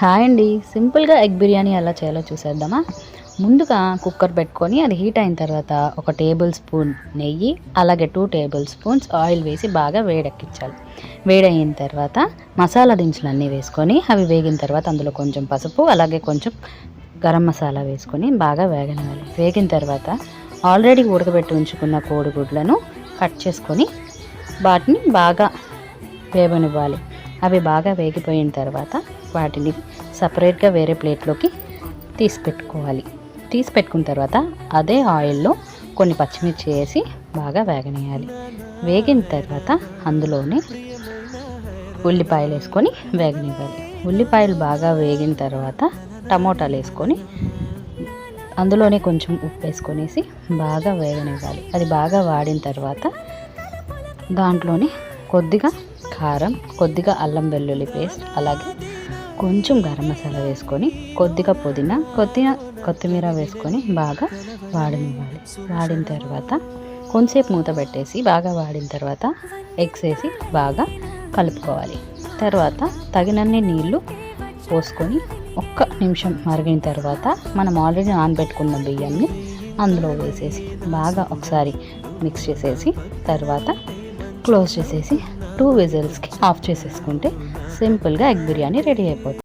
Hi అండి. సింపుల్గా egg biryani ఎలా చేయాలో చూసేద్దామా. ముందుగా కుక్కర్ పెట్టుకొని అది హీట్ అయిన తర్వాత 1 టేబుల్ స్పూన్ నెయ్యి, అలాగే 2 టేబుల్ స్పూన్స్ ఆయిల్ వేసి బాగా వేడెక్కించాలి. వేడయిన తర్వాత మసాలా దినుసులన్నీ వేసుకొని అవి వేగిన తర్వాత అందులో కొంచెం పసుపు, అలాగే కొంచెం గరం మసాలా వేసుకొని బాగా వేగనివ్వాలి. వేగిన తర్వాత ఆల్రెడీ ఉడకబెట్టి ఉంచుకున్న కోడిగుడ్లను కట్ చేసుకొని వాటిని బాగా వేగనివ్వాలి. అవి బాగా వేగిపోయిన తర్వాత వాటిని సపరేట్గా వేరే ప్లేట్లోకి తీసి పెట్టుకున్న తర్వాత అదే ఆయిల్లో కొన్ని పచ్చిమిర్చి వేసి బాగా వేగనియాలి. వేగిన తర్వాత అందులోనే ఉల్లిపాయలు వేసుకొని వేగనివ్వాలి. ఉల్లిపాయలు బాగా వేగిన తర్వాత టమోటాలు వేసుకొని అందులోనే కొంచెం ఉప్పు వేసుకొనేసి బాగా వేగనివ్వాలి. అది బాగా వాడిన తర్వాత దాంట్లోనే కొద్దిగా కారం, కొద్దిగా అల్లం వెల్లుల్లి పేస్ట్, అలాగే కొంచెం గరం మసాలా వేసుకొని కొద్దిగా పుదీనా, కొద్దిగా కొత్తిమీర వేసుకొని బాగా వాడనివ్వాలి. వాడిన తర్వాత కొంచెంసేపు మూత పెట్టేసి బాగా వాడిన తర్వాత ఎగ్స్ వేసి బాగా కలుపుకోవాలి. తర్వాత తగినన్ని నీళ్లు పోసుకొని 1 నిమిషం మరిగిన తర్వాత మనం ఆల్రెడీ నానబెట్టుకున్న బియ్యాన్ని అందులో వేసేసి బాగా ఒకసారి మిక్స్ చేసేసి తర్వాత క్లోజ్ చేసేసి 2 విజిల్స్కి ఆఫ్ చేసేసుకుంటే సింపుల్గా ఎగ్ బిర్యానీ రెడీ అయిపోతుంది.